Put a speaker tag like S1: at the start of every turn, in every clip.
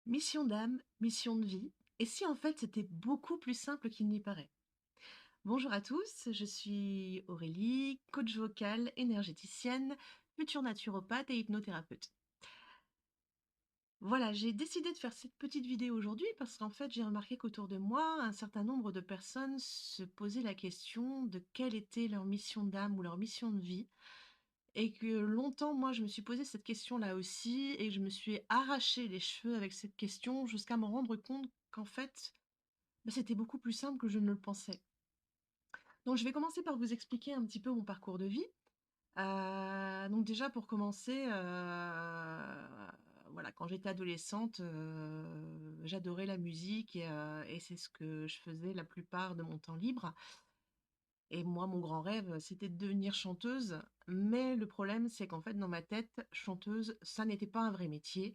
S1: Mission d'âme, mission de vie. Et si en fait c'était beaucoup plus simple qu'il n'y paraît? Bonjour à tous, je suis Aurélie, coach vocal, énergéticienne, future naturopathe et hypnothérapeute. Voilà, j'ai décidé de faire cette petite vidéo aujourd'hui parce qu'en fait j'ai remarqué qu'autour de moi, un certain nombre de personnes se posaient la question de quelle était leur mission d'âme ou leur mission de vie. Et que longtemps, moi, je me suis posé cette question-là aussi et je me suis arraché les cheveux avec cette question jusqu'à me rendre compte qu'en fait, bah, c'était beaucoup plus simple que je ne le pensais. Donc je vais commencer par vous expliquer un petit peu mon parcours de vie. Donc déjà pour commencer, voilà, quand j'étais adolescente, j'adorais la musique et c'est ce que je faisais la plupart de mon temps libre. Et moi, mon grand rêve, c'était de devenir chanteuse, mais le problème, c'est qu'en fait, dans ma tête, chanteuse, ça n'était pas un vrai métier.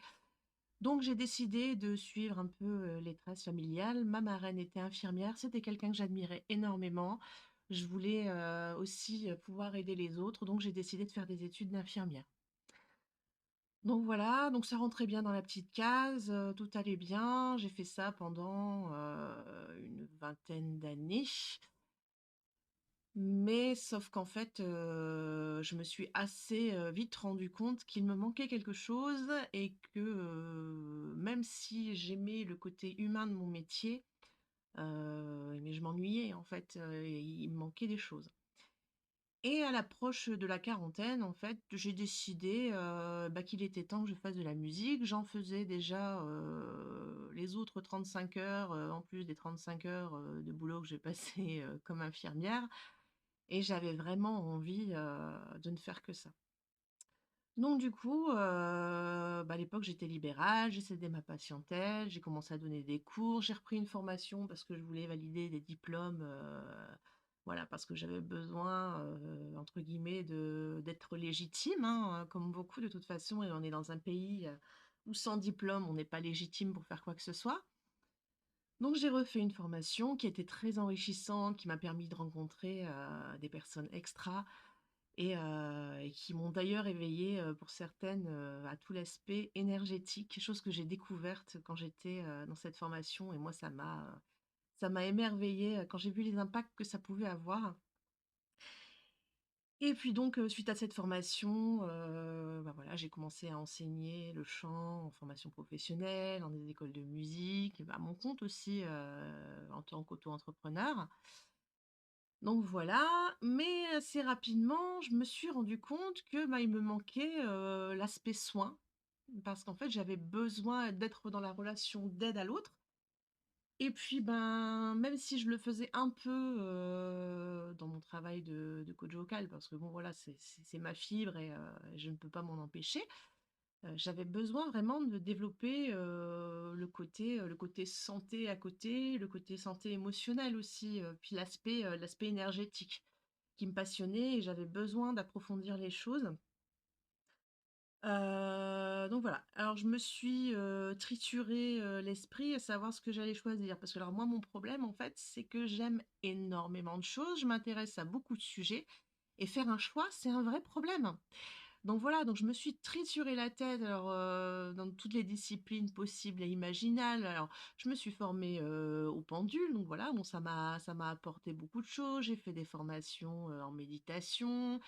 S1: Donc j'ai décidé de suivre un peu, les traces familiales. Ma marraine était infirmière, c'était quelqu'un que j'admirais énormément. Je voulais, aussi, pouvoir aider les autres, donc j'ai décidé de faire des études d'infirmière. Donc voilà, donc ça rentrait bien dans la petite case, tout allait bien. J'ai fait ça pendant, une vingtaine d'années. Mais sauf qu'en fait, je me suis assez, vite rendu compte qu'il me manquait quelque chose et que, même si j'aimais le côté humain de mon métier, mais je m'ennuyais en fait, et il me manquait des choses. Et à l'approche de la quarantaine, en fait, j'ai décidé, bah, qu'il était temps que je fasse de la musique. J'en faisais déjà, les autres 35 heures, en plus des 35 heures, de boulot que j'ai passé, comme infirmière. Et j'avais vraiment envie, de ne faire que ça. Donc du coup, bah, à l'époque, j'étais libérale, j'ai cédé ma patientèle, j'ai commencé à donner des cours, j'ai repris une formation parce que je voulais valider des diplômes, voilà, parce que j'avais besoin, entre guillemets de d'être légitime, hein, comme beaucoup de toute façon et on est dans un pays, où sans diplôme, on n'est pas légitime pour faire quoi que ce soit. Donc j'ai refait une formation qui était très enrichissante, qui m'a permis de rencontrer, des personnes extra et qui m'ont d'ailleurs éveillée, pour certaines, à tout l'aspect énergétique, chose que j'ai découverte quand j'étais, dans cette formation et moi ça m'a émerveillée, quand j'ai vu les impacts que ça pouvait avoir. Et puis donc, suite à cette formation, bah, voilà, j'ai commencé à enseigner le chant en formation professionnelle, dans des écoles de musique, bah, à mon compte aussi, en tant qu'auto-entrepreneur. Donc voilà, mais assez rapidement, je me suis rendu compte que, bah, il me manquait, l'aspect soin. Parce qu'en fait, j'avais besoin d'être dans la relation d'aide à l'autre et puis, ben, même si je le faisais un peu, dans mon travail de coach vocal parce que bon voilà, c'est ma fibre et je ne peux pas m'en empêcher. J'avais besoin vraiment de développer, le côté santé à côté, le côté santé émotionnelle aussi, puis l'aspect énergétique qui me passionnait et j'avais besoin d'approfondir les choses. Donc voilà. Alors je me suis, trituré, l'esprit à savoir ce que j'allais choisir. Parce que alors moi, mon problème en fait, c'est que j'aime énormément de choses, je m'intéresse à beaucoup de sujets et faire un choix, c'est un vrai problème. Donc voilà, donc je me suis trituré la tête alors, dans toutes les disciplines possibles et imaginables. Alors, je me suis formée, au pendule, donc voilà, bon ça m'a apporté beaucoup de choses. J'ai fait des formations, en méditation,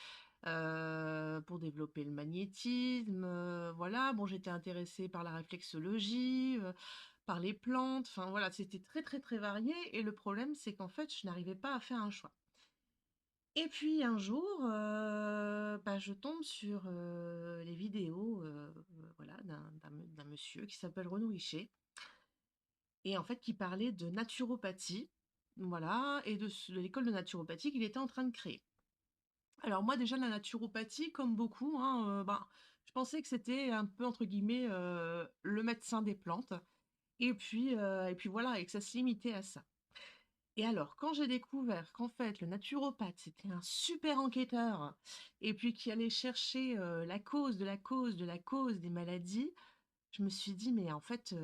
S1: pour développer le magnétisme, voilà. Bon, j'étais intéressée par la réflexologie, par les plantes, enfin voilà, c'était très, très, très varié et le problème, c'est qu'en fait, je n'arrivais pas à faire un choix. Et puis un jour, bah, je tombe sur, les vidéos, voilà, d'un monsieur qui s'appelle Renaud Richer et en fait qui parlait de naturopathie, voilà et de l'école de naturopathie qu'il était en train de créer. Alors moi déjà la naturopathie comme beaucoup, hein, ben, je pensais que c'était un peu entre guillemets, «le médecin des plantes» et puis voilà et que ça se limitait à ça. Et alors, quand j'ai découvert qu'en fait, le naturopathe, c'était un super enquêteur et puis qui allait chercher, la cause de la cause de la cause des maladies, je me suis dit: «Mais en fait,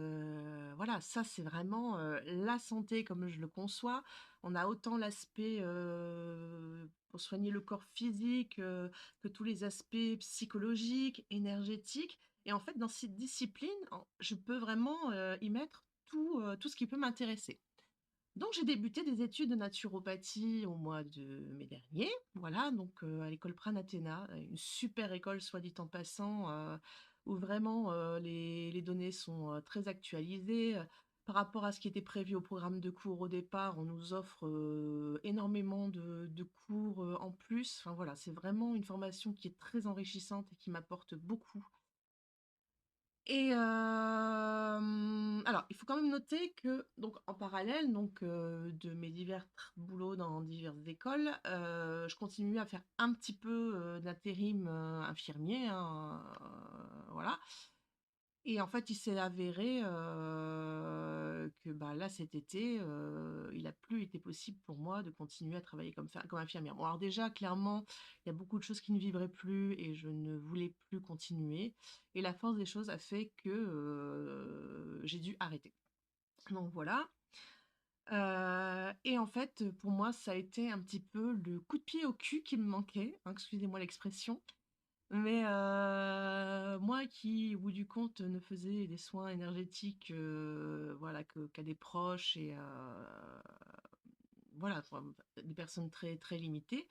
S1: voilà, ça, c'est vraiment, la santé comme je le conçois». On a autant l'aspect, pour soigner le corps physique, que tous les aspects psychologiques, énergétiques et en fait, dans cette discipline, je peux vraiment, y mettre tout ce qui peut m'intéresser. Donc j'ai débuté des études de naturopathie au mois de mai dernier, voilà, donc à l'école Pranathéna, une super école soit dit en passant, où vraiment, les données sont, très actualisées, par rapport à ce qui était prévu au programme de cours au départ, on nous offre, énormément de cours, en plus. Enfin voilà, c'est vraiment une formation qui est très enrichissante et qui m'apporte beaucoup. Et alors, il faut quand même noter que donc en parallèle donc de mes divers boulots dans diverses écoles, je continue à faire un petit peu, d'intérim, infirmier, hein, voilà. Et en fait, il s'est avéré, que, bah, là, cet été, il a plus été possible pour moi de continuer à travailler comme infirmière. Bon, alors déjà, clairement, il y a beaucoup de choses qui ne vibraient plus et je ne voulais plus continuer et la force des choses a fait que, j'ai dû arrêter. Donc voilà, et en fait, pour moi, ça a été un petit peu le coup de pied au cul qui me manquait, hein, excusez-moi l'expression. Mais moi qui, au bout du compte, ne faisais des soins énergétiques, voilà, qu'à des proches et voilà, enfin, des personnes très, très limitées,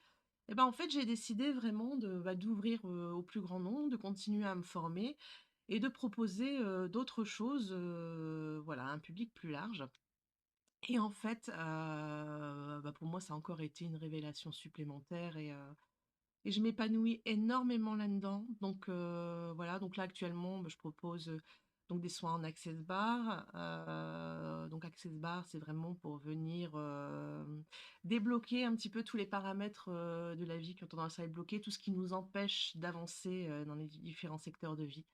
S1: et ben, en fait, j'ai décidé vraiment d'ouvrir, au plus grand nombre, de continuer à me former et de proposer, d'autres choses, voilà, à un public plus large. Et en fait, bah, pour moi, ça a encore été une révélation supplémentaire et je m'épanouis énormément là-dedans. Donc voilà, donc là actuellement, bah, je propose, donc des soins en access bar. Donc access bar, c'est vraiment pour venir, débloquer un petit peu tous les paramètres, de la vie qui ont tendance à être bloqués, tout ce qui nous empêche d'avancer, dans les différents secteurs de vie.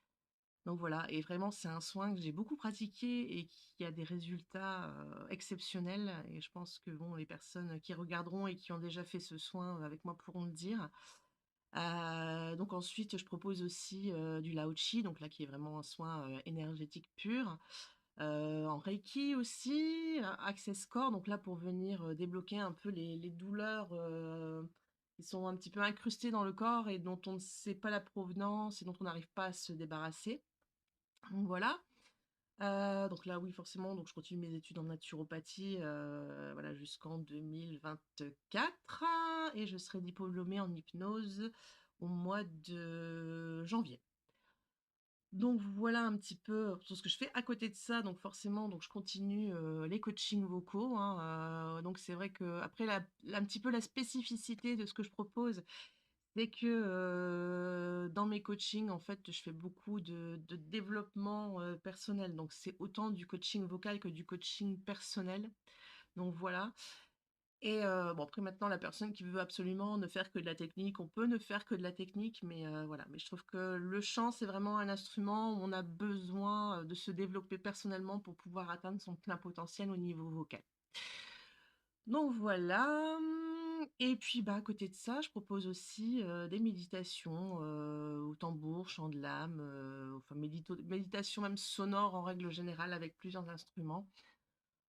S1: Donc voilà, et vraiment c'est un soin que j'ai beaucoup pratiqué et qui a des résultats, exceptionnels, et je pense que bon, les personnes qui regarderont et qui ont déjà fait ce soin avec moi pourront le dire. Donc ensuite, je propose aussi, du Lao-Chi, donc là, qui est vraiment un soin, énergétique pur, en Reiki aussi, Access Core, donc là, pour venir, débloquer un peu les douleurs, qui sont un petit peu incrustées dans le corps et dont on ne sait pas la provenance et dont on n'arrive pas à se débarrasser. Donc voilà. Donc là, oui, forcément, donc je continue mes études en naturopathie, voilà, jusqu'en 2024, et je serai diplômée en hypnose au mois de janvier. Donc voilà un petit peu tout ce que je fais. À côté de ça, donc forcément, donc je continue, les coachings vocaux, hein, donc c'est vrai qu'après un petit peu la spécificité de ce que je propose, c'est que, dans mes coachings, en fait, je fais beaucoup de développement, personnel. Donc c'est autant du coaching vocal que du coaching personnel. Donc voilà. Et bon, après maintenant, la personne qui veut absolument ne faire que de la technique, on peut ne faire que de la technique, mais voilà. Mais je trouve que le chant, c'est vraiment un instrument où on a besoin, de se développer personnellement pour pouvoir atteindre son plein potentiel au niveau vocal. Donc voilà, et puis, bah, à côté de ça, je propose aussi, des méditations, au tambour, chant de l'âme, enfin méditation même sonore en règle générale avec plusieurs instruments.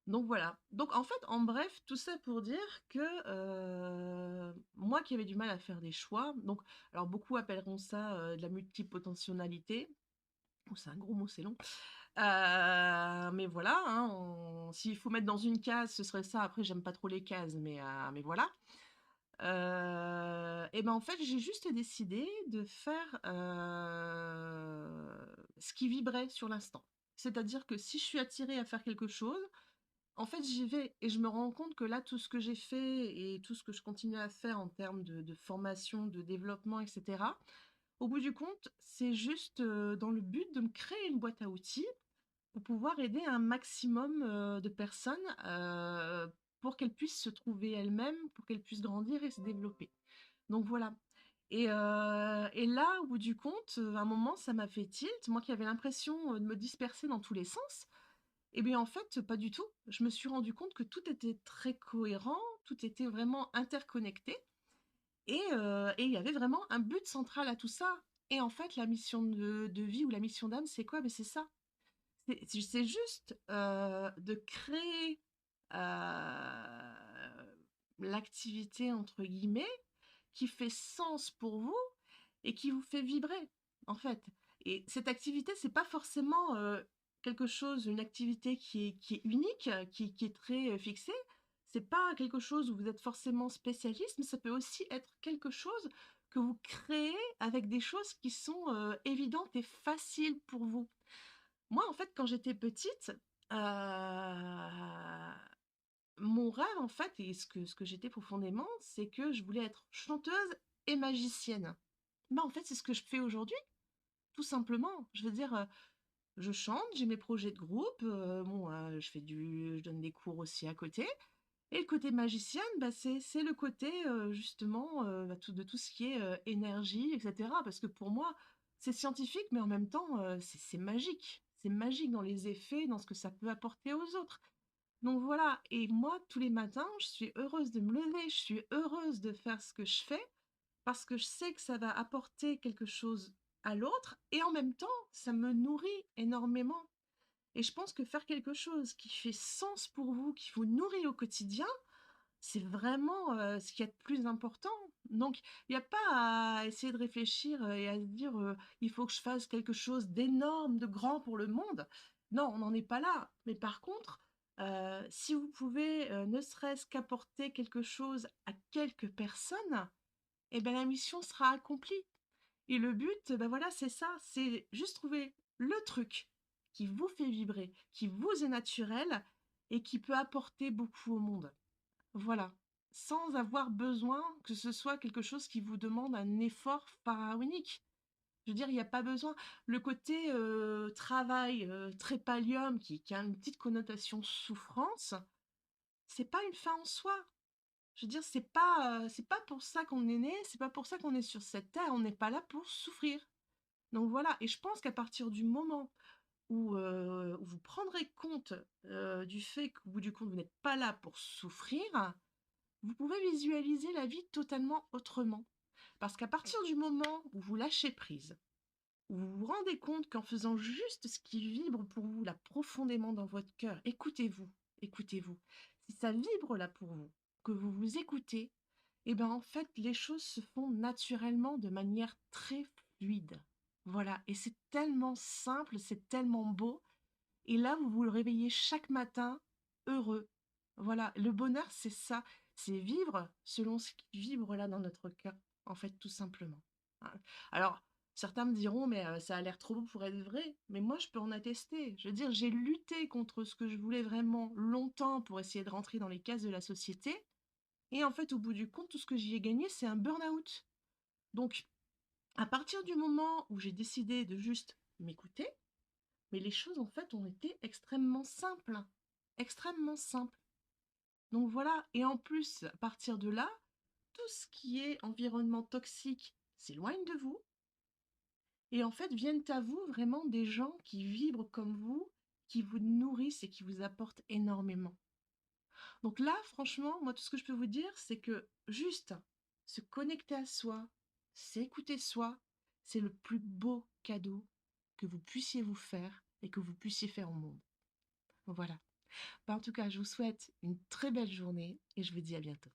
S1: Donc voilà. Donc en fait, en bref, tout ça pour dire que, moi qui avais du mal à faire des choix, donc alors beaucoup appelleront ça, de la multipotentialité. Oh, c'est un gros mot, c'est long. Mais voilà, hein, s'il faut mettre dans une case, ce serait ça. Après, j'aime pas trop les cases, mais voilà. Et ben, en fait, j'ai juste décidé de faire, ce qui vibrait sur l'instant. C'est-à-dire que si je suis attirée à faire quelque chose, en fait, j'y vais et je me rends compte que là, tout ce que j'ai fait et tout ce que je continue à faire en termes de formation, de développement, et cetera, au bout du compte, c'est juste, dans le but de me créer une boîte à outils pour pouvoir aider un maximum, de personnes, pour qu'elles puissent se trouver elles-mêmes, pour qu'elles puissent grandir et se développer. Donc voilà. Et là, au bout du compte, à un moment, ça m'a fait tilt. Moi qui avais l'impression, de me disperser dans tous les sens, et bien, en fait, pas du tout. Je me suis rendu compte que tout était très cohérent, tout était vraiment interconnecté et il y avait vraiment un but central à tout ça. Et en fait, la mission de vie ou la mission d'âme, c'est quoi? Mais c'est ça. C'est juste, de créer, l'activité entre guillemets qui fait sens pour vous et qui vous fait vibrer, en fait. Et cette activité, c'est pas forcément, quelque chose une activité qui est unique, qui est très, fixée. C'est pas quelque chose où vous êtes forcément spécialiste, mais ça peut aussi être quelque chose que vous créez avec des choses qui sont, évidentes et faciles pour vous. Moi, en fait, quand j'étais petite, heu, mon rêve, en fait, et ce que j'étais profondément, c'est que je voulais être chanteuse et magicienne. Bah, en fait, c'est ce que je fais aujourd'hui, tout simplement. Je veux dire, je chante, j'ai mes projets de groupe, bon, je donne des cours aussi à côté, et le côté magicienne, bah, c'est le côté, justement, bah, tout ce qui est, énergie et cetera. Parce que pour moi, c'est scientifique, mais en même temps, c'est magique. C'est magique dans les effets, dans ce que ça peut apporter aux autres. Donc voilà, et moi, tous les matins, je suis heureuse de me lever, je suis heureuse de faire ce que je fais, parce que je sais que ça va apporter quelque chose à l'autre, et en même temps, ça me nourrit énormément. Et je pense que faire quelque chose qui fait sens pour vous, qui vous nourrit au quotidien, c'est vraiment, ce qu'il y a de plus important. Donc il y a pas à essayer de réfléchir, et à se dire, «Il faut que je fasse quelque chose d'énorme, de grand pour le monde». Non, on n'en est pas là. Mais par contre, si vous pouvez, ne serait-ce qu'apporter quelque chose à quelques personnes, et ben la mission sera accomplie. Et le but, ben voilà, c'est ça, c'est juste trouver le truc qui vous fait vibrer, qui vous est naturel et qui peut apporter beaucoup au monde. Voilà. Sans avoir besoin que ce soit quelque chose qui vous demande un effort pharaonique. Je veux dire, il n'y a pas besoin. Le côté travail, trépalium, qui a une petite connotation souffrance, c'est pas une fin en soi. Je veux dire, c'est pas pour ça qu'on est né, c'est pas pour ça qu'on est sur cette terre, on n'est pas là pour souffrir. Donc voilà, et je pense qu'à partir du moment où vous prendrez compte, du fait qu'au bout du compte, vous n'êtes pas là pour souffrir, vous pouvez visualiser la vie totalement autrement. Parce qu'à partir du moment où vous lâchez prise, où vous vous rendez compte qu'en faisant juste ce qui vibre pour vous là profondément dans votre cœur, écoutez-vous, écoutez-vous. Si ça vibre là pour vous, que vous vous écoutez, et ben en fait les choses se font naturellement de manière très fluide. Voilà, et c'est tellement simple, c'est tellement beau. Et là, vous vous le réveillez chaque matin heureux. Voilà, le bonheur, c'est ça, c'est vivre selon ce qui vibre là dans notre cœur, en fait, tout simplement. Hein. Alors, certains me diront, mais ça a l'air trop beau pour être vrai. Mais moi, je peux en attester. Je veux dire, j'ai lutté contre ce que je voulais vraiment longtemps pour essayer de rentrer dans les cases de la société. Et en fait, au bout du compte, tout ce que j'y ai gagné, c'est un burn-out. Donc, à partir du moment où j'ai décidé de juste m'écouter, mais les choses, en fait, ont été extrêmement simples. Extrêmement simples. Donc voilà, et en plus, à partir de là, tout ce qui est environnement toxique s'éloigne de vous, et en fait, viennent à vous vraiment des gens qui vibrent comme vous, qui vous nourrissent et qui vous apportent énormément. Donc là, franchement, moi, tout ce que je peux vous dire, c'est que juste se connecter à soi, s'écouter soi, c'est le plus beau cadeau que vous puissiez vous faire et que vous puissiez faire au monde. Voilà. Bah, en tout cas, je vous souhaite une très belle journée et je vous dis à bientôt.